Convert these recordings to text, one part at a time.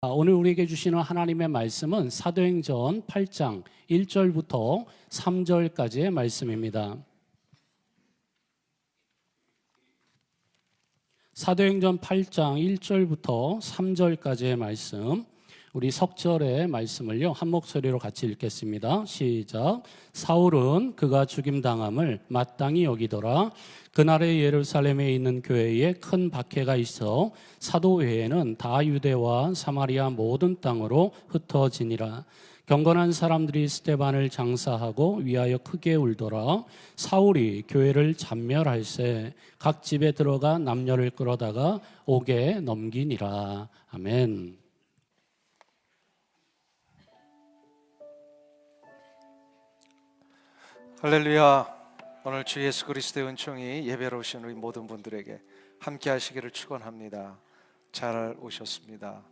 오늘 우리에게 주시는 하나님의 말씀은 사도행전 8장 1절부터 3절까지의 말씀입니다. 사도행전 8장 1절부터 3절까지의 말씀, 우리 석절의 말씀을요 한 목소리로 같이 읽겠습니다. 시작. 사울은 그가 죽임당함을 마땅히 여기더라. 그날의 예루살렘에 있는 교회에 큰 박해가 있어 사도 외에는 다 유대와 사마리아 모든 땅으로 흩어지니라. 경건한 사람들이 스데반을 장사하고 위하여 크게 울더라. 사울이 교회를 잔멸할세 각 집에 들어가 남녀를 끌어다가 옥에 넘기니라. 아멘. 할렐루야. 오늘 주 예수 그리스도의 은총이 예배로 오신 우리 모든 분들에게 함께 하시기를 축원합니다. 잘 오셨습니다.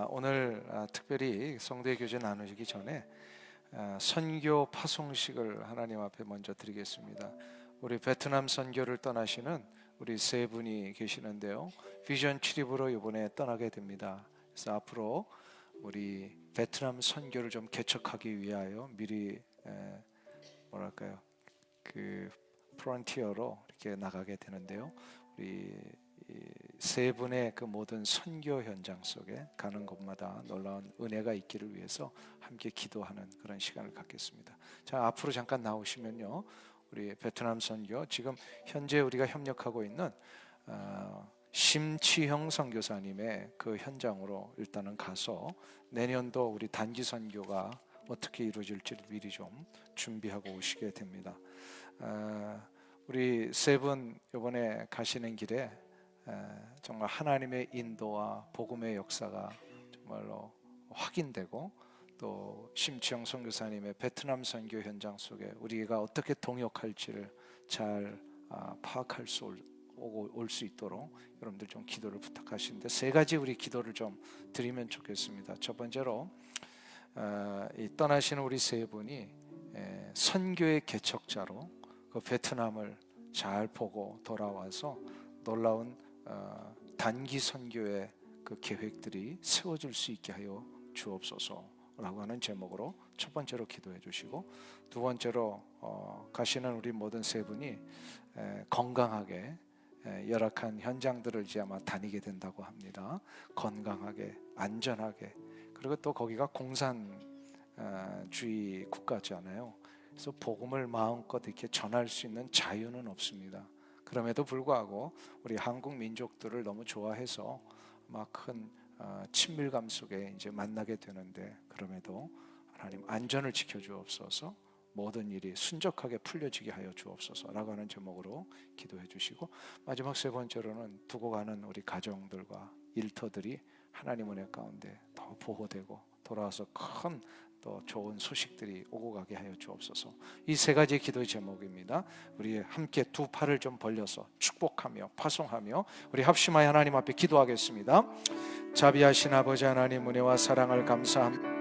오늘 특별히 성도의 교제 나누기 전에 선교 파송식을 하나님 앞에 먼저 드리겠습니다. 우리 베트남 선교를 떠나시는 우리 세 분이 계시는데요, 비전 트립으로 이번에 떠나게 됩니다. 그래서 앞으로 우리 베트남 선교를 좀 개척하기 위하여 미리 그 프론티어로 이렇게 나가게 되는데요, 우리 세 분의 그 모든 선교 현장 속에 가는 곳마다 놀라운 은혜가 있기를 위해서 함께 기도하는 그런 시간을 갖겠습니다. 자, 앞으로 잠깐 나오시면요, 우리 베트남 선교 지금 현재 우리가 협력하고 있는 심치형 선교사님의 그 현장으로 일단은 가서 내년도 우리 단기 선교가 어떻게 이루어질지를 미리 좀 준비하고 오시게 됩니다. 우리 세 분 이번에 가시는 길에 정말 하나님의 인도와 복음의 역사가 정말로 확인되고, 또 심치영 선교사님의 베트남 선교 현장 속에 우리가 어떻게 동역할지를 잘 파악할 수 올 수 있도록 여러분들 좀 기도를 부탁하시는데, 세 가지 우리 기도를 좀 드리면 좋겠습니다. 첫 번째로 이 떠나시는 우리 세 분이 선교의 개척자로 그 베트남을 잘 보고 돌아와서 놀라운 단기 선교의 그 계획들이 세워질 수 있게 하여 주옵소서라고 하는 제목으로 첫 번째로 기도해 주시고, 두 번째로 가시는 우리 모든 세 분이 건강하게 열악한 현장들을 이제 아마 다니게 된다고 합니다. 건강하게 안전하게, 그리고 또 거기가 공산주의 국가잖아요. 그래서 복음을 마음껏 이렇게 전할 수 있는 자유는 없습니다. 그럼에도 불구하고 우리 한국 민족들을 너무 좋아해서 막 큰 친밀감 속에 이제 만나게 되는데, 그럼에도 하나님 안전을 지켜주옵소서, 모든 일이 순적하게 풀려지게 하여 주옵소서라고 하는 제목으로 기도해 주시고, 마지막 세 번째로는 두고 가는 우리 가정들과 일터들이 하나님 은혜 가운데 더 보호되고 돌아와서 큰 또 좋은 소식들이 오고 가게 하여 주옵소서. 이 세 가지 기도의 제목입니다. 우리 함께 두 팔을 좀 벌려서 축복하며 파송하며 우리 합심하여 하나님 앞에 기도하겠습니다. 자비하신 아버지 하나님, 은혜와 사랑을 감사합니다.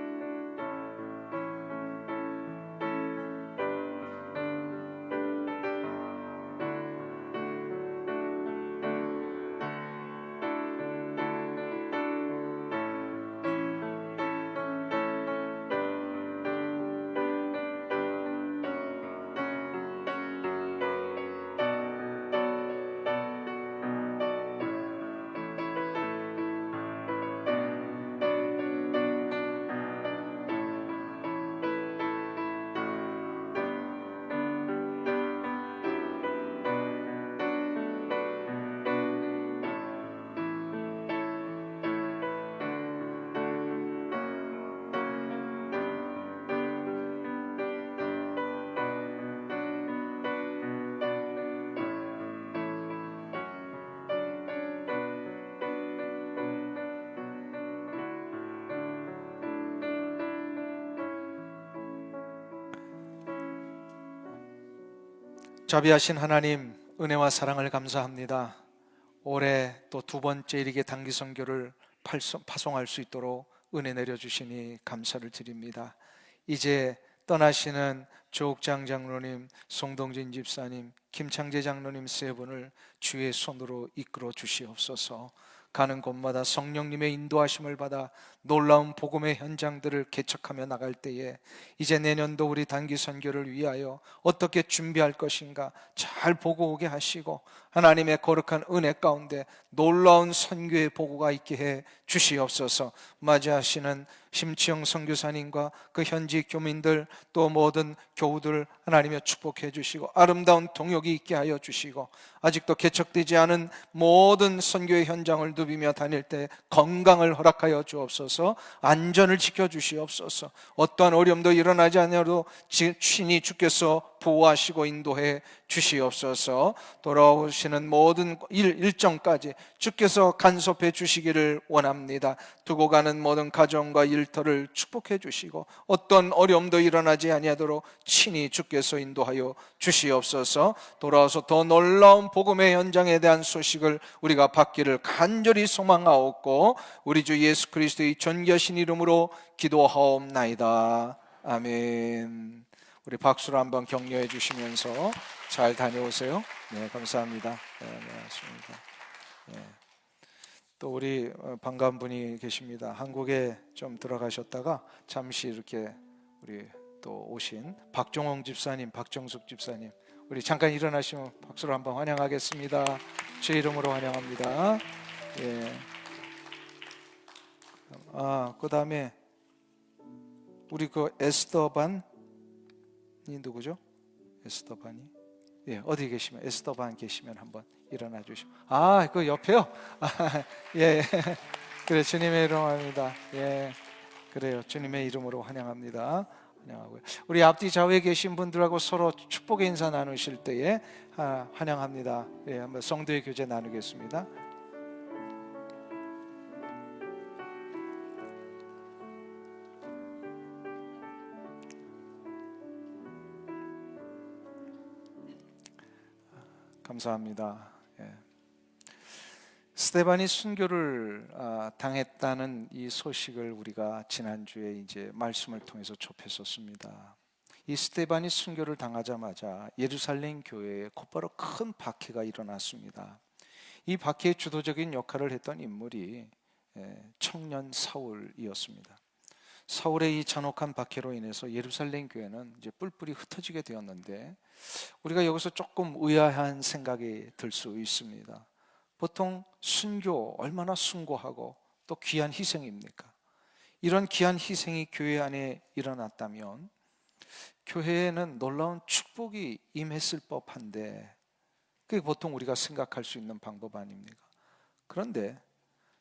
자비하신 하나님, 은혜와 사랑을 감사합니다. 올해 또 두 번째 이르게 단기 선교를 파송할 수 있도록 은혜 내려주시니 감사를 드립니다. 이제 떠나시는 조옥장 장로님, 송동진 집사님, 김창재 장로님 세 분을 주의 손으로 이끌어 주시옵소서. 가는 곳마다 성령님의 인도하심을 받아 놀라운 복음의 현장들을 개척하며 나갈 때에 이제 내년도 우리 단기 선교를 위하여 어떻게 준비할 것인가 잘 보고 오게 하시고 하나님의 거룩한 은혜 가운데 놀라운 선교의 보고가 있게 해 주시옵소서. 맞이하시는 심치영 선교사님과 그 현지 교민들 또 모든 교우들 하나님의 축복해 주시고 아름다운 동역이 있게 하여 주시고 아직도 개척되지 않은 모든 선교의 현장을 누비며 다닐 때 건강을 허락하여 주옵소서. 안전을 지켜 주시옵소서. 어떠한 어려움도 일어나지 않아도 친히 주께서 보호하시고 인도해 주시옵소서. 돌아오시는 모든 일정까지 주께서 간섭해 주시기를 원합니다. 두고 가는 모든 가정과 일터를 축복해 주시고 어떤 어려움도 일어나지 아니하도록 친히 주께서 인도하여 주시옵소서. 돌아와서 더 놀라운 복음의 현장에 대한 소식을 우리가 받기를 간절히 소망하옵고 우리 주 예수 그리스도의 존귀하신 이름으로 기도하옵나이다. 아멘. 우리 박수로 한번 격려해 주시면서 잘 다녀오세요. 네, 감사합니다. 네, 고맙습니다. 네. 또 우리 반가운 분이 계십니다. 한국에 좀 들어가셨다가 잠시 이렇게 우리 또 오신 박종홍 집사님, 박정숙 집사님, 우리 잠깐 일어나시면 박수로 한번 환영하겠습니다. 주 이름으로 환영합니다. 예. 그 다음에 우리 그 에스더반이 누구죠? 에스더반이? 예, 어디 계시면 에스더반 계시면 한번 일어나 주시고. 그 옆에요? 예. 그래, 주님의 이름으로 합니다. 예. 그래요. 주님의 이름으로 환영합니다. 환영하고요. 우리 앞뒤 좌우에 계신 분들하고 서로 축복의 인사 나누실 때에 환영합니다. 예, 한번 성도의 교제 나누겠습니다. 감사합니다. 예. 스데반이 순교를 당했다는 이 소식을 우리가 지난주에 이제 말씀을 통해서 접했었습니다. 이 스데반이 순교를 당하자마자 예루살렘 교회에 곧바로 큰 박해가 일어났습니다. 이 박해의 주도적인 역할을 했던 인물이 청년 사울이었습니다. 사울의 이 잔혹한 박해로 인해서 예루살렘 교회는 이제 뿔뿔이 흩어지게 되었는데 우리가 여기서 조금 의아한 생각이 들 수 있습니다. 보통 순교 얼마나 숭고하고 또 귀한 희생입니까? 이런 귀한 희생이 교회 안에 일어났다면 교회에는 놀라운 축복이 임했을 법한데 그게 보통 우리가 생각할 수 있는 방법 아닙니까? 그런데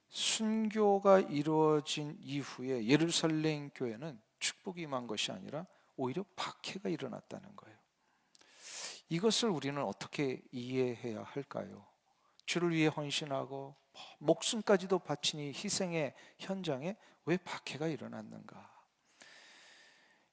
순교가 이루어진 이후에 예루살렘 교회는 축복이 임한 것이 아니라 오히려 박해가 일어났다는 거예요. 이것을 우리는 어떻게 이해해야 할까요? 주를 위해 헌신하고 목숨까지도 바친 이 희생의 현장에 왜 박해가 일어났는가?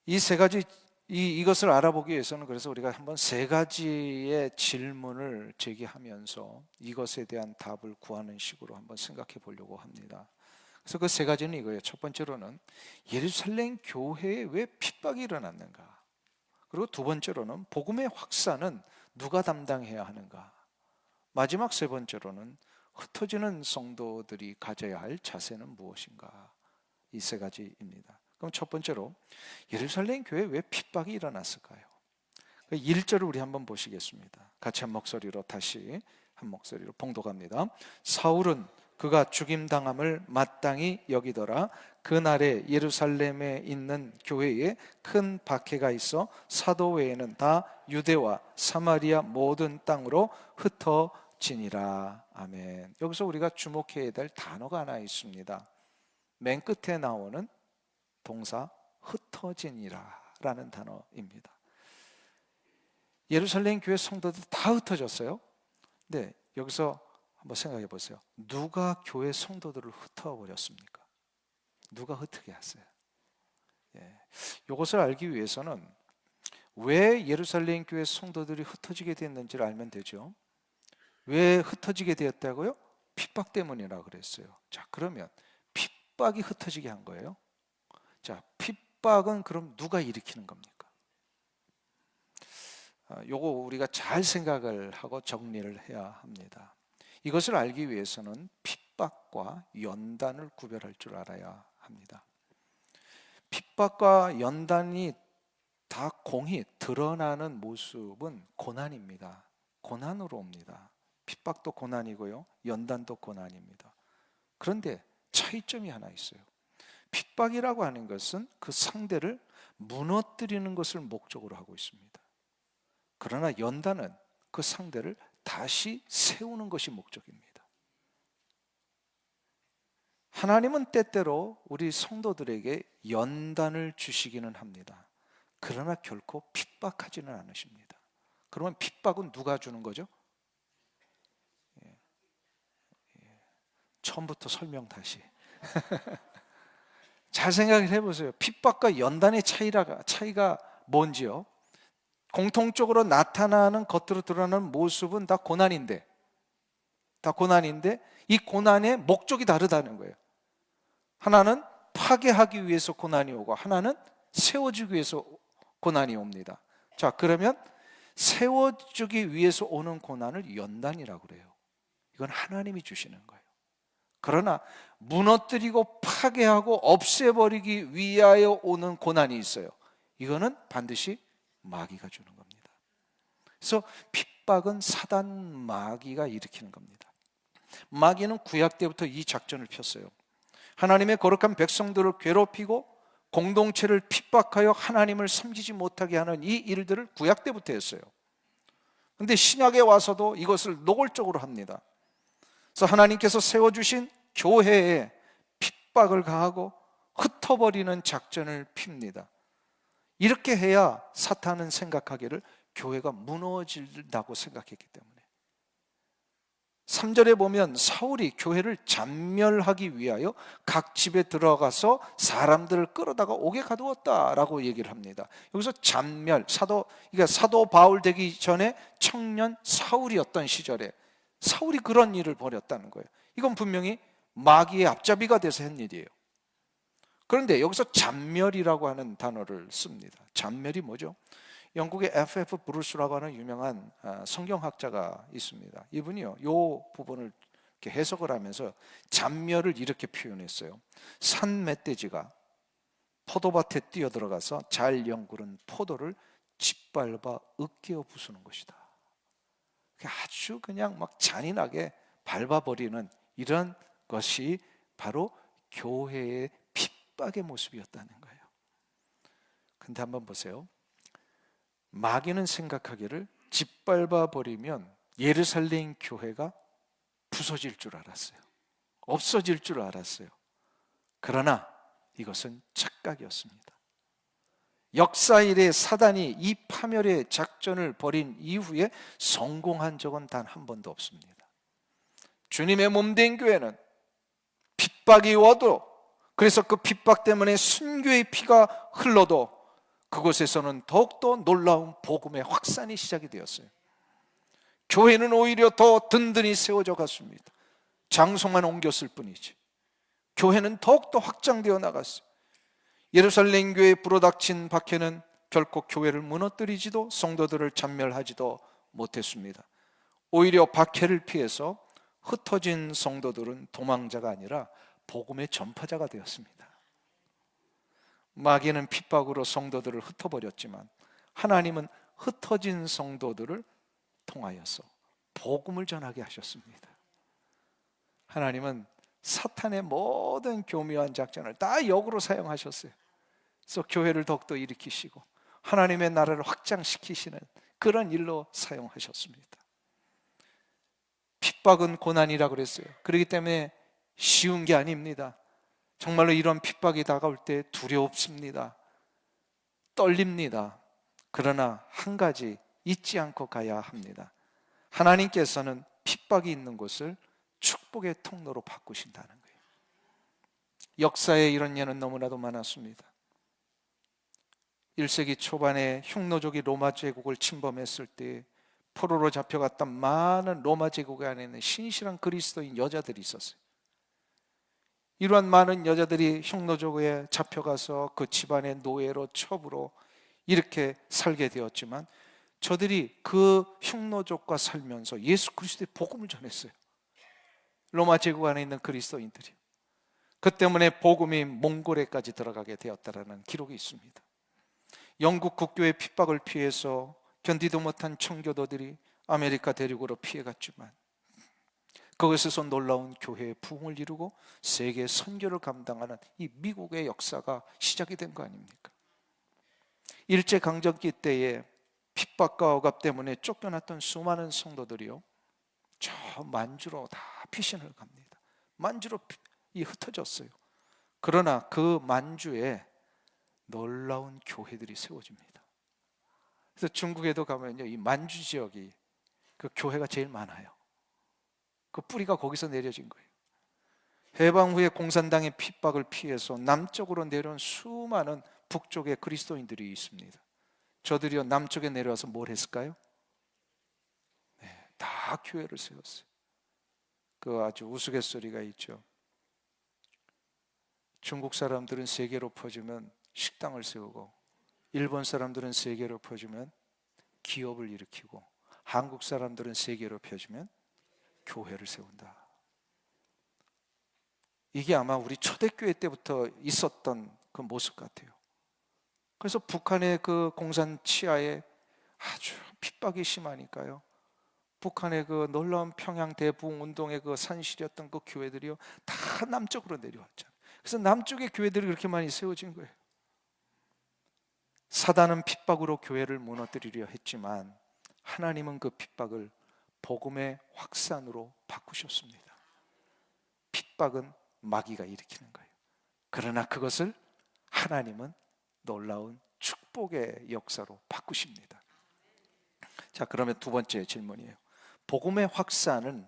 이 세 가지 이것을 알아보기 위해서는 그래서 우리가 한번 세 가지의 질문을 제기하면서 이것에 대한 답을 구하는 식으로 한번 생각해 보려고 합니다. 그래서 그 세 가지는 이거예요. 첫 번째로는 예루살렘 교회에 왜 핍박이 일어났는가? 그리고 두 번째로는 복음의 확산은 누가 담당해야 하는가? 마지막 세 번째로는 흩어지는 성도들이 가져야 할 자세는 무엇인가? 이 세 가지입니다. 그럼 첫 번째로 예루살렘 교회에 왜 핍박이 일어났을까요? 1절을 우리 한번 보시겠습니다. 같이 한 목소리로 다시 한 목소리로 봉독합니다. 사울은 그가 죽임당함을 마땅히 여기더라. 그날에 예루살렘에 있는 교회에 큰 박해가 있어 사도 외에는 다 유대와 사마리아 모든 땅으로 흩어지니라. 아멘. 여기서 우리가 주목해야 될 단어가 하나 있습니다. 맨 끝에 나오는 동사 흩어지니라 라는 단어입니다. 예루살렘 교회 성도들 다 흩어졌어요. 네, 여기서 한번 생각해 보세요. 누가 교회 성도들을 흩어버렸습니까? 누가 흩게 했어요? 이것을 알기 위해서는 왜 예루살렘 교회 성도들이 흩어지게 됐는지를 알면 되죠. 왜 흩어지게 되었다고요? 핍박 때문이라 그랬어요. 자, 그러면 핍박이 흩어지게 한 거예요. 자, 핍박은 그럼 누가 일으키는 겁니까? 요거 우리가 잘 생각을 하고 정리를 해야 합니다. 이것을 알기 위해서는 핍박과 연단을 구별할 줄 알아야 합니다. 핍박과 연단이 다 공히 드러나는 모습은 고난입니다. 고난으로 옵니다. 핍박도 고난이고요, 연단도 고난입니다. 그런데 차이점이 하나 있어요. 핍박이라고 하는 것은 그 상대를 무너뜨리는 것을 목적으로 하고 있습니다. 그러나 연단은 그 상대를 다시 세우는 것이 목적입니다. 하나님은 때때로 우리 성도들에게 연단을 주시기는 합니다. 그러나 결코 핍박하지는 않으십니다. 그러면 핍박은 누가 주는 거죠? 처음부터 설명 다시. 잘 생각을 해보세요. 핍박과 연단의 차이가 뭔지요? 공통적으로 나타나는 겉으로 드러나는 모습은 다 고난인데 이 고난의 목적이 다르다는 거예요. 하나는 파괴하기 위해서 고난이 오고 하나는 세워주기 위해서 고난이 옵니다. 자, 그러면 세워주기 위해서 오는 고난을 연단이라고 그래요. 이건 하나님이 주시는 거예요. 그러나 무너뜨리고 파괴하고 없애버리기 위하여 오는 고난이 있어요. 이거는 반드시 마귀가 주는 겁니다. 그래서 핍박은 사단 마귀가 일으키는 겁니다. 마귀는 구약 때부터 이 작전을 폈어요. 하나님의 거룩한 백성들을 괴롭히고 공동체를 핍박하여 하나님을 섬기지 못하게 하는 이 일들을 구약 때부터 했어요. 그런데 신약에 와서도 이것을 노골적으로 합니다. 그래서 하나님께서 세워주신 교회에 핍박을 가하고 흩어버리는 작전을 핍니다. 이렇게 해야 사탄은 생각하기를 교회가 무너진다고 생각했기 때문에. 3절에 보면 사울이 교회를 잔멸하기 위하여 각 집에 들어가서 사람들을 끌어다가 옥에 가두었다라고 얘기를 합니다. 여기서 잔멸, 사도 바울 되기 전에 청년 사울이었던 시절에 사울이 그런 일을 벌였다는 거예요. 이건 분명히 마귀의 앞잡이가 돼서 한 일이에요. 그런데 여기서 잔멸이라고 하는 단어를 씁니다. 잔멸이 뭐죠? 영국의 F.F. 브루스라고 하는 유명한 성경학자가 있습니다. 이분이요, 이 부분을 이렇게 해석을 하면서 잔멸을 이렇게 표현했어요. 산 멧돼지가 포도밭에 뛰어들어가서 잘 연구른 포도를 짓밟아 으깨어 부수는 것이다. 아주 그냥 막 잔인하게 밟아버리는 이런 것이 바로 교회의 핍박의 모습이었다는 거예요. 근데 한번 보세요. 마귀는 생각하기를 짓밟아 버리면 예루살렘 교회가 부서질 줄 알았어요. 없어질 줄 알았어요. 그러나 이것은 착각이었습니다. 역사 이래 사단이 이 파멸의 작전을 벌인 이후에 성공한 적은 단 한 번도 없습니다. 주님의 몸된 교회는 핍박이 와도, 그래서 그 핍박 때문에 순교의 피가 흘러도 그곳에서는 더욱더 놀라운 복음의 확산이 시작이 되었어요. 교회는 오히려 더 든든히 세워져 갔습니다. 장소만 옮겼을 뿐이지 교회는 더욱더 확장되어 나갔어요. 예루살렘 교회에 불어닥친 박해는 결코 교회를 무너뜨리지도 성도들을 잔멸하지도 못했습니다. 오히려 박해를 피해서 흩어진 성도들은 도망자가 아니라 복음의 전파자가 되었습니다. 마귀는 핍박으로 성도들을 흩어버렸지만 하나님은 흩어진 성도들을 통하여서 복음을 전하게 하셨습니다. 하나님은 사탄의 모든 교묘한 작전을 다 역으로 사용하셨어요. 그래서 교회를 더욱더 일으키시고 하나님의 나라를 확장시키시는 그런 일로 사용하셨습니다. 핍박은 고난이라고 그랬어요. 그렇기 때문에 쉬운 게 아닙니다. 정말로 이런 핍박이 다가올 때 두렵습니다. 떨립니다. 그러나 한 가지 잊지 않고 가야 합니다. 하나님께서는 핍박이 있는 곳을 축복의 통로로 바꾸신다는 거예요. 역사에 이런 예는 너무나도 많았습니다. 1세기 초반에 흉노족이 로마 제국을 침범했을 때 포로로 잡혀갔던 많은 로마 제국 안에 있는 신실한 그리스도인 여자들이 있었어요. 이러한 많은 여자들이 흉노족에 잡혀가서 그 집안의 노예로 첩으로 이렇게 살게 되었지만 저들이 그 흉노족과 살면서 예수 그리스도의 복음을 전했어요. 로마 제국 안에 있는 그리스도인들이. 그 때문에 복음이 몽골에까지 들어가게 되었다라는 기록이 있습니다. 영국 국교의 핍박을 피해서 견디도 못한 청교도들이 아메리카 대륙으로 피해갔지만 그것에서 놀라운 교회의 부흥을 이루고 세계 선교를 감당하는 이 미국의 역사가 시작이 된 거 아닙니까? 일제강점기 때에 핍박과 억압 때문에 쫓겨났던 수많은 성도들이요, 저 만주로 다 피신을 갑니다. 만주로 흩어졌어요. 그러나 그 만주에 놀라운 교회들이 세워집니다. 그래서 중국에도 가면요, 이 만주 지역이 그 교회가 제일 많아요. 그 뿌리가 거기서 내려진 거예요. 해방 후에 공산당의 핍박을 피해서 남쪽으로 내려온 수많은 북쪽의 그리스도인들이 있습니다. 저들이요, 남쪽에 내려와서 뭘 했을까요? 네, 다 교회를 세웠어요. 그 아주 우스갯소리가 있죠. 중국 사람들은 세계로 퍼지면 식당을 세우고, 일본 사람들은 세계로 퍼지면 기업을 일으키고, 한국 사람들은 세계로 펴지면 교회를 세운다. 이게 아마 우리 초대교회 때부터 있었던 그 모습 같아요. 그래서 북한의 그 공산 치하에 아주 핍박이 심하니까요, 북한의 그 놀라운 평양 대부흥 운동의 그 산실이었던 그 교회들이요, 다 남쪽으로 내려왔잖아요. 그래서 남쪽의 교회들이 그렇게 많이 세워진 거예요. 사단은 핍박으로 교회를 무너뜨리려 했지만 하나님은 그 핍박을 복음의 확산으로 바꾸셨습니다. 핍박은 마귀가 일으키는 거예요. 그러나 그것을 하나님은 놀라운 축복의 역사로 바꾸십니다. 자, 그러면 두 번째 질문이에요. 복음의 확산은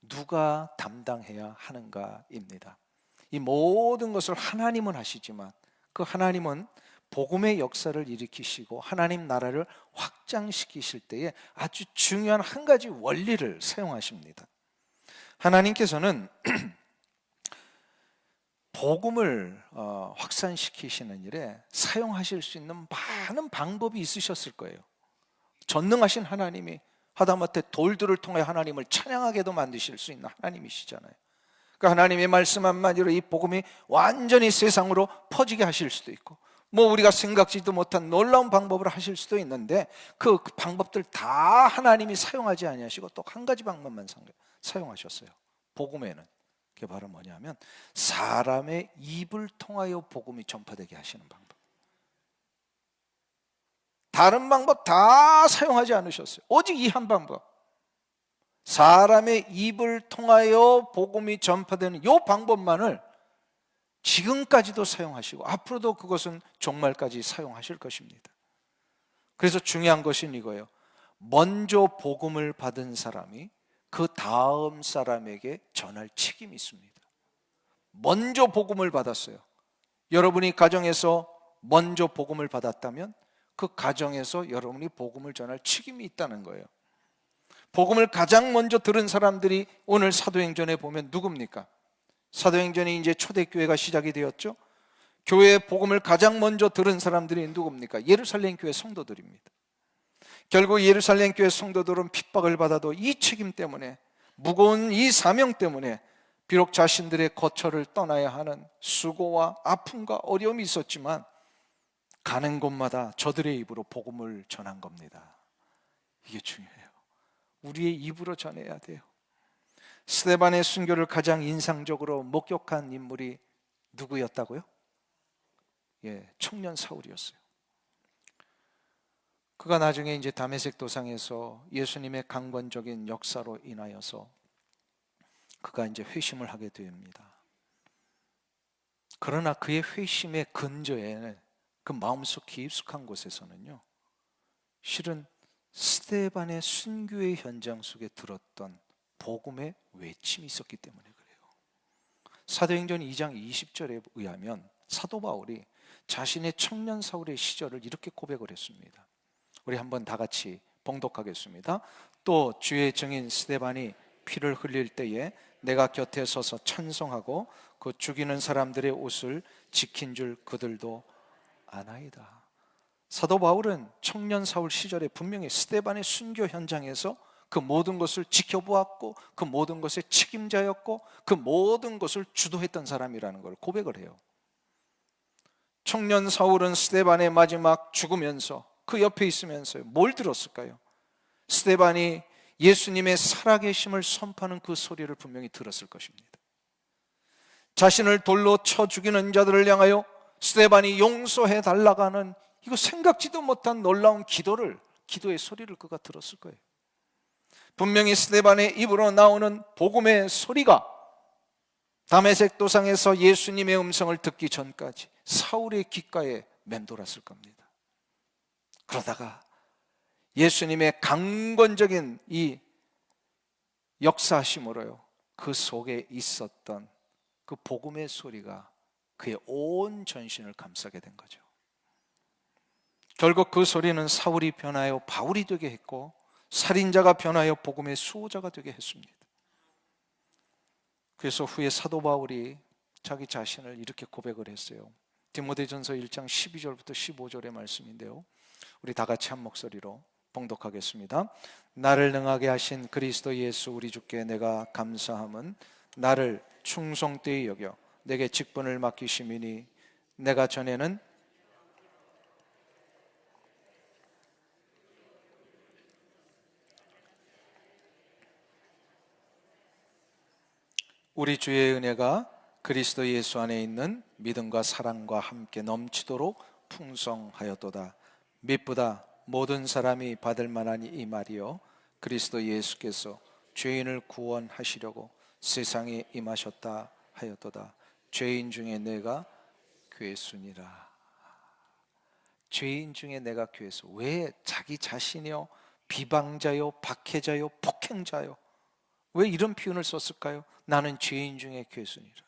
누가 담당해야 하는가입니다. 이 모든 것을 하나님은 하시지만 그 하나님은 복음의 역사를 일으키시고 하나님 나라를 확장시키실 때에 아주 중요한 한 가지 원리를 사용하십니다. 하나님께서는 복음을 확산시키시는 일에 사용하실 수 있는 많은 방법이 있으셨을 거예요. 전능하신 하나님이 하다못해 돌들을 통해 하나님을 찬양하게도 만드실 수 있는 하나님이시잖아요. 그러니까 하나님의 말씀 한마디로 이 복음이 완전히 세상으로 퍼지게 하실 수도 있고, 뭐 우리가 생각지도 못한 놀라운 방법을 하실 수도 있는데 그 방법들 다 하나님이 사용하지 아니하시고 또 한 가지 방법만 사용하셨어요. 복음에는 그게 바로 뭐냐면 사람의 입을 통하여 복음이 전파되게 하시는 방법. 다른 방법 다 사용하지 않으셨어요. 오직 이 한 방법, 사람의 입을 통하여 복음이 전파되는 이 방법만을 지금까지도 사용하시고 앞으로도 그것은 종말까지 사용하실 것입니다. 그래서 중요한 것은 이거예요. 먼저 복음을 받은 사람이 그 다음 사람에게 전할 책임이 있습니다. 먼저 복음을 받았어요. 여러분이 가정에서 먼저 복음을 받았다면 그 가정에서 여러분이 복음을 전할 책임이 있다는 거예요. 복음을 가장 먼저 들은 사람들이 오늘 사도행전에 보면 누굽니까? 사도행전이 이제 초대교회가 시작이 되었죠. 교회의 복음을 가장 먼저 들은 사람들이 누굽니까? 예루살렘 교회 성도들입니다. 결국 예루살렘 교회 성도들은 핍박을 받아도 이 책임 때문에, 무거운 이 사명 때문에 비록 자신들의 거처를 떠나야 하는 수고와 아픔과 어려움이 있었지만 가는 곳마다 저들의 입으로 복음을 전한 겁니다. 이게 중요해요. 우리의 입으로 전해야 돼요. 스데반의 순교를 가장 인상적으로 목격한 인물이 누구였다고요? 청년 사울이었어요. 그가 나중에 이제 다메섹 도상에서 예수님의 강권적인 역사로 인하여서 그가 이제 회심을 하게 됩니다. 그러나 그의 회심의 근저에는, 그 마음속 깊숙한 곳에서는요, 실은 스데반의 순교의 현장 속에 들었던 복음의 외침이 있었기 때문에 그래요. 사도행전 2장 20절에 의하면 사도 바울이 자신의 청년 사울의 시절을 이렇게 고백을 했습니다. 우리 한번 다 같이 봉독하겠습니다. 또 주의 증인 스데반이 피를 흘릴 때에 내가 곁에 서서 찬송하고 그 죽이는 사람들의 옷을 지킨 줄 그들도 아나이다. 사도 바울은 청년 사울 시절에 분명히 스데반의 순교 현장에서 그 모든 것을 지켜보았고 그 모든 것의 책임자였고 그 모든 것을 주도했던 사람이라는 걸 고백을 해요. 청년 사울은 스데반의 마지막 죽으면서 그 옆에 있으면서 뭘 들었을까요? 스데반이 예수님의 살아계심을 선포하는 그 소리를 분명히 들었을 것입니다. 자신을 돌로 쳐 죽이는 자들을 향하여 스데반이 용서해 달라고 하는 이거 생각지도 못한 놀라운 기도의 소리를 그가 들었을 거예요. 분명히 스데반의 입으로 나오는 복음의 소리가 다메섹 도상에서 예수님의 음성을 듣기 전까지 사울의 귓가에 맴돌았을 겁니다. 그러다가 예수님의 강건적인 이 역사심으로요, 그 속에 있었던 그 복음의 소리가 그의 온 전신을 감싸게 된 거죠. 결국 그 소리는 사울이 변하여 바울이 되게 했고 살인자가 변하여 복음의 수호자가 되게 했습니다. 그래서 후에 사도 바울이 자기 자신을 이렇게 고백을 했어요. 디모데전서 1장 12절부터 15절의 말씀인데요, 우리 다 같이 한 목소리로 봉독하겠습니다. 나를 능하게 하신 그리스도 예수 우리 주께 내가 감사함은 나를 충성되이 여겨 내게 직분을 맡기심이니 내가 전에는 우리 주의 은혜가 그리스도 예수 안에 있는 믿음과 사랑과 함께 넘치도록 풍성하였도다. mit보다 모든 사람이 받을 만한 이 말이요 그리스도 예수께서 죄인을 구원하시려고 세상에 임하셨다 하였도다. 죄인 중에 내가 괴수니라. 죄인 중에 내가 괴수. 왜 자기 자신이요 비방자요 박해자요 폭행자요, 왜 이런 표현을 썼을까요? 나는 죄인 중에 괴수니라.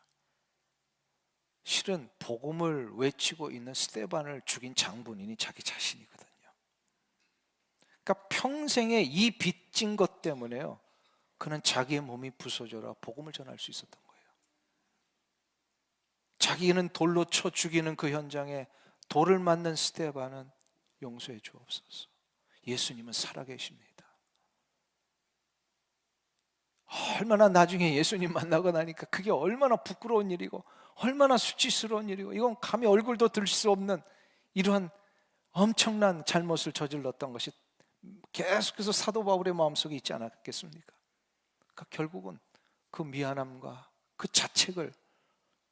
실은 복음을 외치고 있는 스데반을 죽인 장본인이 자기 자신이거든요. 그러니까 평생에 이 빚진 것 때문에요, 그는 자기의 몸이 부서져라 복음을 전할 수 있었던 거예요. 자기는 돌로 쳐 죽이는 그 현장에 돌을 맞는 스데반은 용서해 주옵소서. 예수님은 살아계십니다. 얼마나 나중에 예수님 만나고 나니까 그게 얼마나 부끄러운 일이고 얼마나 수치스러운 일이고, 이건 감히 얼굴도 들 수 없는 이러한 엄청난 잘못을 저질렀던 것이 계속해서 사도 바울의 마음속에 있지 않았겠습니까? 그러니까 결국은 그 미안함과 그 자책을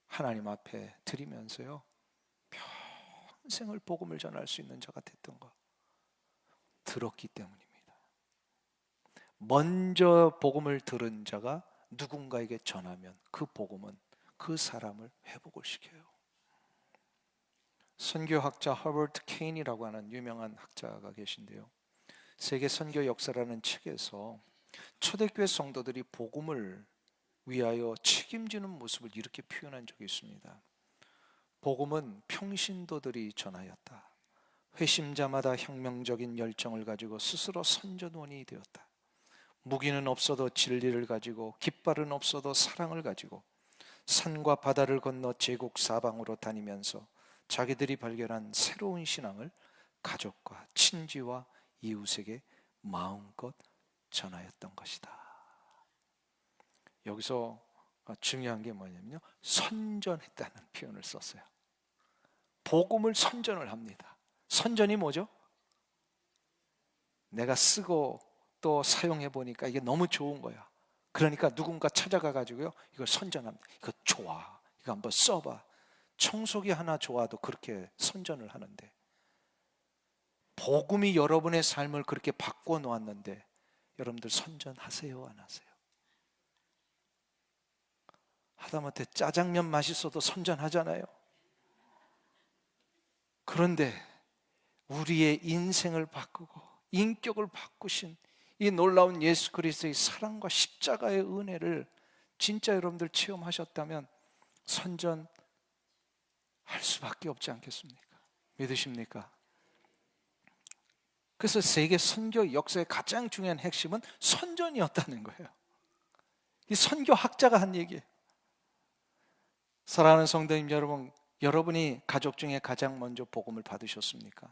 하나님 앞에 드리면서요, 평생을 복음을 전할 수 있는 자가 됐던 것, 들었기 때문입니다. 먼저 복음을 들은 자가 누군가에게 전하면 그 복음은 그 사람을 회복을 시켜요. 선교학자 허버트 케인이라고 하는 유명한 학자가 계신데요, 세계 선교 역사라는 책에서 초대교회 성도들이 복음을 위하여 책임지는 모습을 이렇게 표현한 적이 있습니다. 복음은 평신도들이 전하였다. 회심자마다 혁명적인 열정을 가지고 스스로 선전원이 되었다. 무기는 없어도 진리를 가지고 깃발은 없어도 사랑을 가지고 산과 바다를 건너 제국 사방으로 다니면서 자기들이 발견한 새로운 신앙을 가족과 친지와 이웃에게 마음껏 전하였던 것이다. 여기서 중요한 게 뭐냐면요, 선전했다는 표현을 썼어요. 복음을 선전을 합니다. 선전이 뭐죠? 내가 쓰고 또 사용해 보니까 이게 너무 좋은 거야. 그러니까 누군가 찾아가 가지고요, 이걸 선전합니다. 이거 좋아, 이거 한번 써봐. 청소기 하나 좋아도 그렇게 선전을 하는데, 복음이 여러분의 삶을 그렇게 바꿔 놓았는데 여러분들 선전하세요, 안 하세요? 하다못해 짜장면 맛있어도 선전하잖아요. 그런데 우리의 인생을 바꾸고 인격을 바꾸신 이 놀라운 예수 그리스도의 사랑과 십자가의 은혜를 진짜 여러분들 체험하셨다면 선전할 수밖에 없지 않겠습니까? 믿으십니까? 그래서 세계 선교 역사의 가장 중요한 핵심은 선전이었다는 거예요. 이 선교학자가 한 얘기예요. 사랑하는 성도님 여러분, 여러분이 가족 중에 가장 먼저 복음을 받으셨습니까?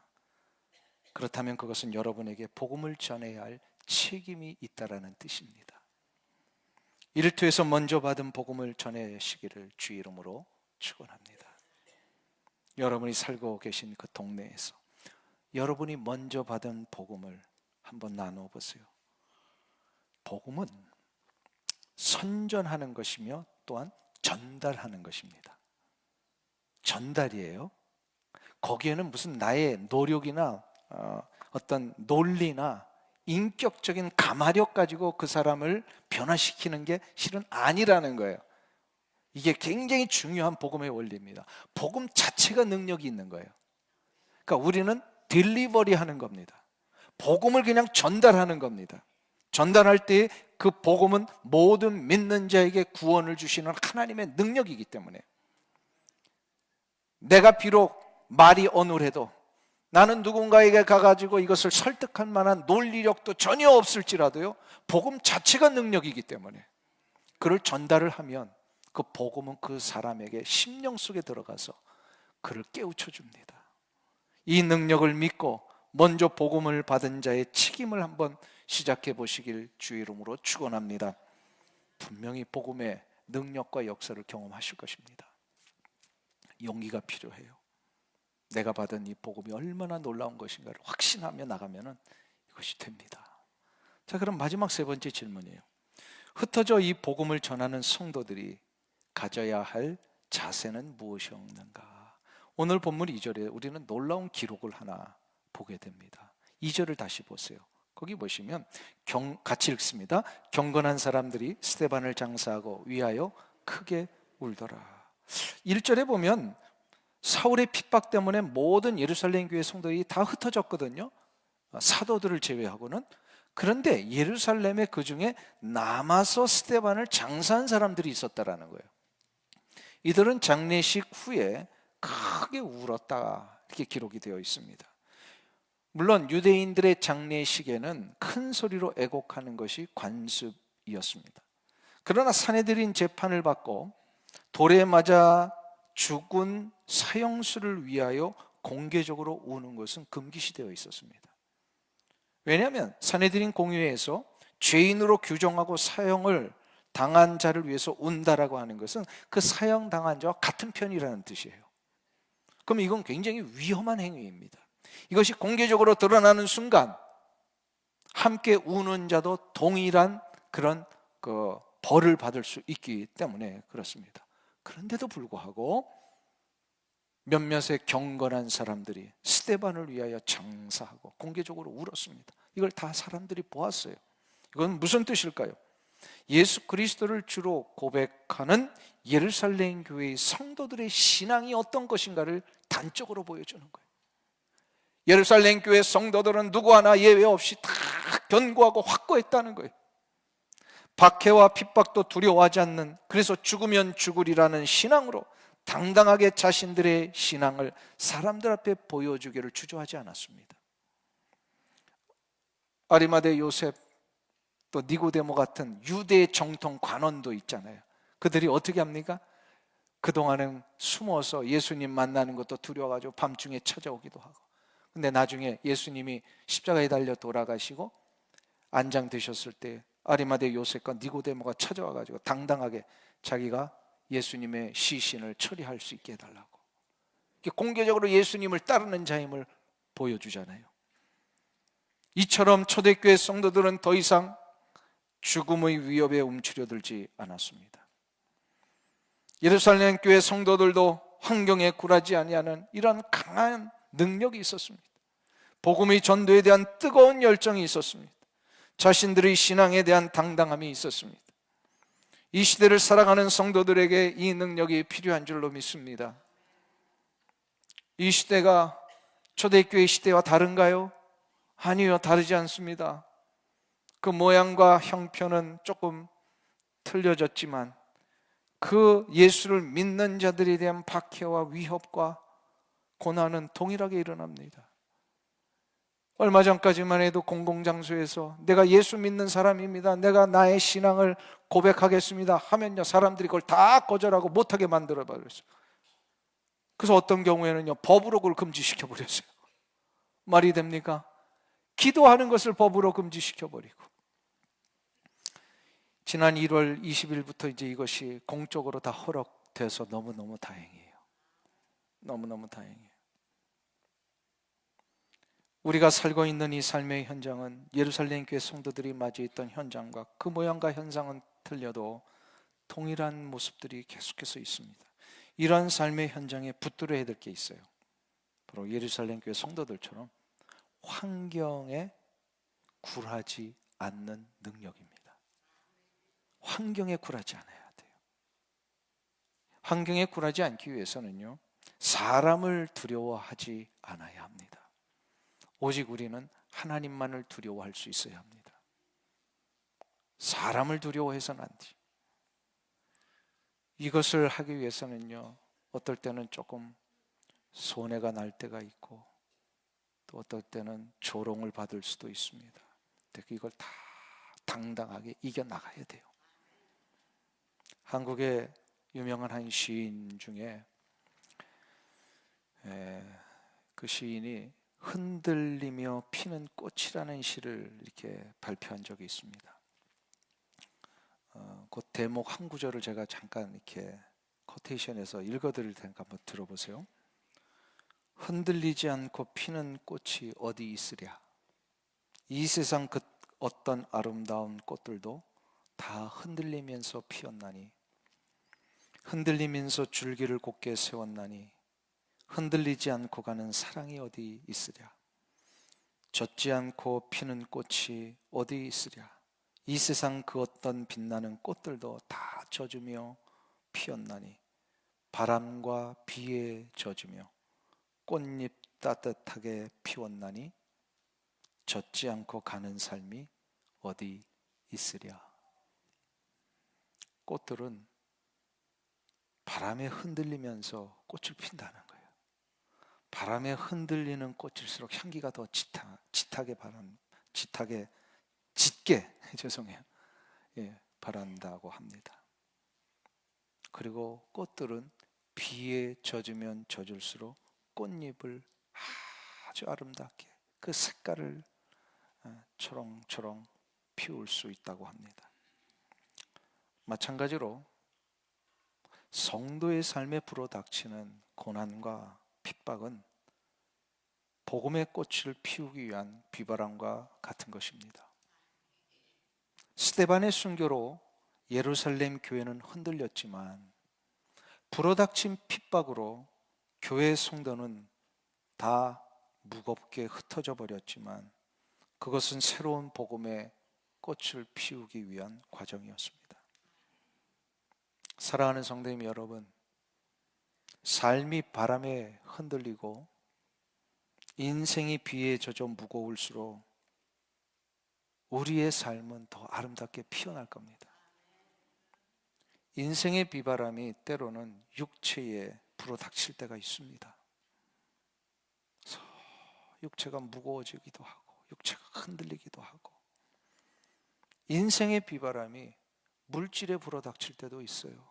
그렇다면 그것은 여러분에게 복음을 전해야 할 책임이 있다라는 뜻입니다. 이를테서 먼저 받은 복음을 전하시기를 주 이름으로 축원합니다. 여러분이 살고 계신 그 동네에서 여러분이 먼저 받은 복음을 한번 나누어 보세요. 복음은 선전하는 것이며 또한 전달하는 것입니다. 전달이에요. 거기에는 무슨 나의 노력이나 어떤 논리나 인격적인 가마력 가지고 그 사람을 변화시키는 게 실은 아니라는 거예요. 이게 굉장히 중요한 복음의 원리입니다. 복음 자체가 능력이 있는 거예요. 그러니까 우리는 딜리버리 하는 겁니다. 복음을 그냥 전달하는 겁니다. 전달할 때 그 복음은 모든 믿는 자에게 구원을 주시는 하나님의 능력이기 때문에 내가 비록 말이 어눌해도 나는 누군가에게 가가지고 이것을 설득할 만한 논리력도 전혀 없을지라도요, 복음 자체가 능력이기 때문에 그를 전달을 하면 그 복음은 그 사람에게 심령 속에 들어가서 그를 깨우쳐 줍니다. 이 능력을 믿고 먼저 복음을 받은 자의 책임을 한번 시작해 보시길 주 이름으로 축원합니다. 분명히 복음의 능력과 역사를 경험하실 것입니다. 용기가 필요해요. 내가 받은 이 복음이 얼마나 놀라운 것인가를 확신하며 나가면 이것이 됩니다. 자, 그럼 마지막 세 번째 질문이에요. 흩어져 이 복음을 전하는 성도들이 가져야 할 자세는 무엇이었는가? 오늘 본문 2절에 우리는 놀라운 기록을 하나 보게 됩니다. 2절을 다시 보세요. 거기 보시면 같이 읽습니다. 경건한 사람들이 스데반을 장사하고 위하여 크게 울더라. 1절에 보면 사울의 핍박 때문에 모든 예루살렘 교회 성도들이 다 흩어졌거든요. 사도들을 제외하고는. 그런데 예루살렘에 그 중에 남아서 스데반을 장사한 사람들이 있었다라는 거예요. 이들은 장례식 후에 크게 울었다, 이렇게 기록이 되어 있습니다. 물론 유대인들의 장례식에는 큰 소리로 애곡하는 것이 관습이었습니다. 그러나 산헤드린 재판을 받고 돌에 맞아 죽은 사형수를 위하여 공개적으로 우는 것은 금기시되어 있었습니다. 왜냐하면 산헤드린 공회에서 죄인으로 규정하고 사형을 당한 자를 위해서 운다라고 하는 것은 그 사형 당한 자와 같은 편이라는 뜻이에요. 그럼 이건 굉장히 위험한 행위입니다. 이것이 공개적으로 드러나는 순간 함께 우는 자도 동일한 그런 벌을 받을 수 있기 때문에 그렇습니다. 그런데도 불구하고 몇몇의 경건한 사람들이 스데반을 위하여 장사하고 공개적으로 울었습니다. 이걸 다 사람들이 보았어요. 이건 무슨 뜻일까요? 예수 그리스도를 주로 고백하는 예루살렘 교회의 성도들의 신앙이 어떤 것인가를 단적으로 보여주는 거예요. 예루살렘 교회 성도들은 누구 하나 예외 없이 다 견고하고 확고했다는 거예요. 박해와 핍박도 두려워하지 않는, 그래서 죽으면 죽으리라는 신앙으로 당당하게 자신들의 신앙을 사람들 앞에 보여주기를 주저하지 않았습니다. 아리마대 요셉, 또 니고데모 같은 유대 정통 관원도 있잖아요. 그들이 어떻게 합니까? 그동안은 숨어서 예수님 만나는 것도 두려워가지고 밤중에 찾아오기도 하고, 근데 나중에 예수님이 십자가에 달려 돌아가시고 안장되셨을 때 아리마대 요셉과 니고데모가 찾아와가지고 당당하게 자기가 예수님의 시신을 처리할 수 있게 해달라고, 공개적으로 예수님을 따르는 자임을 보여주잖아요. 이처럼 초대교회 성도들은 더 이상 죽음의 위협에 움츠려들지 않았습니다. 예루살렘 교회 성도들도 환경에 굴하지 아니하는 이러한 강한 능력이 있었습니다. 복음의 전도에 대한 뜨거운 열정이 있었습니다. 자신들의 신앙에 대한 당당함이 있었습니다. 이 시대를 살아가는 성도들에게 이 능력이 필요한 줄로 믿습니다. 이 시대가 초대교회 시대와 다른가요? 아니요, 다르지 않습니다. 그 모양과 형편은 조금 틀려졌지만 그 예수를 믿는 자들에 대한 박해와 위협과 고난은 동일하게 일어납니다. 얼마 전까지만 해도 공공장소에서 내가 예수 믿는 사람입니다, 내가 나의 신앙을 고백하겠습니다 하면요, 사람들이 그걸 다 거절하고 못하게 만들어버렸어요. 그래서 어떤 경우에는요, 법으로 그걸 금지시켜버렸어요. 말이 됩니까? 기도하는 것을 법으로 금지시켜버리고, 지난 1월 20일부터 이제 이것이 공적으로 다 허락돼서 너무너무 다행이에요. 너무너무 다행이에요. 우리가 살고 있는 이 삶의 현장은 예루살렘 교회 성도들이 맞이했던 현장과 그 모양과 현상은 틀려도 동일한 모습들이 계속해서 있습니다. 이러한 삶의 현장에 붙들어야 될 게 있어요. 바로 예루살렘 교회 성도들처럼 환경에 굴하지 않는 능력입니다. 환경에 굴하지 않아야 돼요. 환경에 굴하지 않기 위해서는요, 사람을 두려워하지 않아야 합니다. 오직 우리는 하나님만을 두려워할 수 있어야 합니다. 사람을 두려워해서는 안 돼요. 이것을 하기 위해서는요, 어떨 때는 조금 손해가 날 때가 있고, 또 어떨 때는 조롱을 받을 수도 있습니다. 이걸 다 당당하게 이겨나가야 돼요. 한국의 유명한 한 시인 중에 그 시인이 흔들리며 피는 꽃이라는 시를 이렇게 발표한 적이 있습니다. 그 대목 한 구절을 제가 잠깐 이렇게 코테이션해서 읽어드릴 테니까 한번 들어보세요. 흔들리지 않고 피는 꽃이 어디 있으랴. 이 세상 그 어떤 아름다운 꽃들도 다 흔들리면서 피었나니, 흔들리면서 줄기를 곧게 세웠나니, 흔들리지 않고 가는 사랑이 어디 있으랴. 젖지 않고 피는 꽃이 어디 있으랴. 이 세상 그 어떤 빛나는 꽃들도 다 젖으며 피었나니, 바람과 비에 젖으며 꽃잎 따뜻하게 피웠나니, 젖지 않고 가는 삶이 어디 있으랴. 꽃들은 바람에 흔들리면서 꽃을 핀다는 거예요. 바람에 흔들리는 꽃일수록 향기가 더 짙게 죄송해요. 바란다고 합니다. 그리고 꽃들은 비에 젖으면 젖을수록 꽃잎을 아주 아름답게 그 색깔을 초롱초롱 피울 수 있다고 합니다. 마찬가지로 성도의 삶에 불어닥치는 고난과 핍박은 복음의 꽃을 피우기 위한 비바람과 같은 것입니다. 스데반의 순교로 예루살렘 교회는 흔들렸지만, 불어닥친 핍박으로 교회 성도는 다 무겁게 흩어져 버렸지만, 그것은 새로운 복음의 꽃을 피우기 위한 과정이었습니다. 사랑하는 성도님 여러분, 삶이 바람에 흔들리고 인생이 비에 젖어 무거울수록 우리의 삶은 더 아름답게 피어날 겁니다. 인생의 비바람이 때로는 육체에 불어닥칠 때가 있습니다. 그래서 육체가 무거워지기도 하고 육체가 흔들리기도 하고, 인생의 비바람이 물질에 불어닥칠 때도 있어요.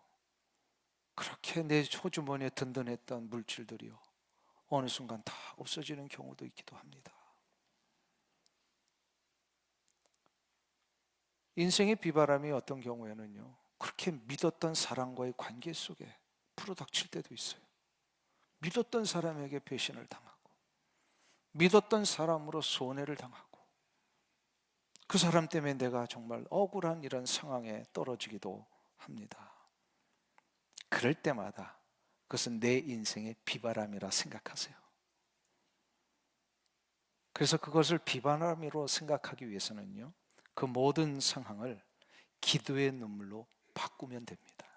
그렇게 내 호주머니에 든든했던 물질들이요, 어느 순간 다 없어지는 경우도 있기도 합니다. 인생의 비바람이 어떤 경우에는요, 그렇게 믿었던 사람과의 관계 속에 불어닥칠 때도 있어요. 믿었던 사람에게 배신을 당하고, 믿었던 사람으로 손해를 당하고, 그 사람 때문에 내가 정말 억울한 이런 상황에 떨어지기도 합니다. 그럴 때마다 그것은 내 인생의 비바람이라 생각하세요. 그래서 그것을 비바람으로 생각하기 위해서는요, 그 모든 상황을 기도의 눈물로 바꾸면 됩니다.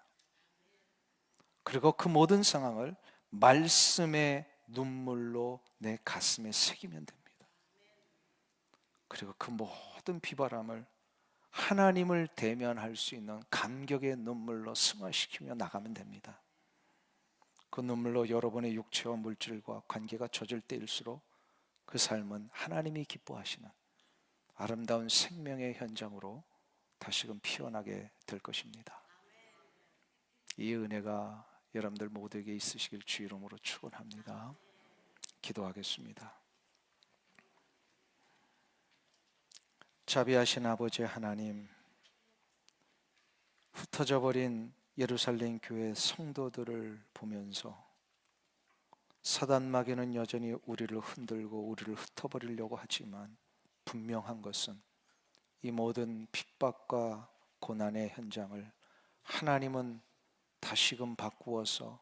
그리고 그 모든 상황을 말씀의 눈물로 내 가슴에 새기면 됩니다. 그리고 그 모든 비바람을 하나님을 대면할 수 있는 감격의 눈물로 승화시키며 나가면 됩니다. 그 눈물로 여러분의 육체와 물질과 관계가 젖을 때일수록 그 삶은 하나님이 기뻐하시는 아름다운 생명의 현장으로 다시금 피어나게 될 것입니다. 이 은혜가 여러분들 모두에게 있으시길 주 이름으로 축원합니다. 기도하겠습니다. 자비하신 아버지 하나님, 흩어져 버린 예루살렘 교회 성도들을 보면서 사단 마귀는 여전히 우리를 흔들고 우리를 흩어버리려고 하지만 분명한 것은 이 모든 핍박과 고난의 현장을 하나님은 다시금 바꾸어서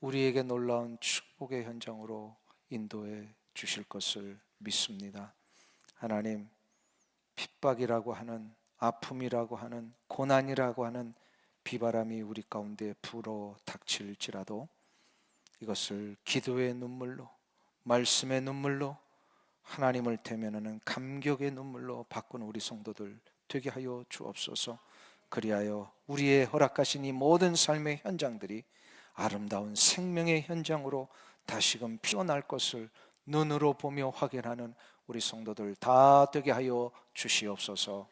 우리에게 놀라운 축복의 현장으로 인도해 주실 것을 믿습니다. 하나님, 핍박이라고 하는, 아픔이라고 하는, 고난이라고 하는 비바람이 우리 가운데 불어 닥칠지라도 이것을 기도의 눈물로, 말씀의 눈물로, 하나님을 대면하는 감격의 눈물로 바꾸는 우리 성도들 되게 하여 주옵소서. 그리하여 우리의 허락하신 이 모든 삶의 현장들이 아름다운 생명의 현장으로 다시금 피어날 것을 눈으로 보며 확인하는 우리 성도들 다 되게 하여 주시옵소서.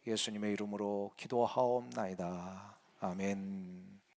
예수님의 이름으로 기도하옵나이다. 아멘.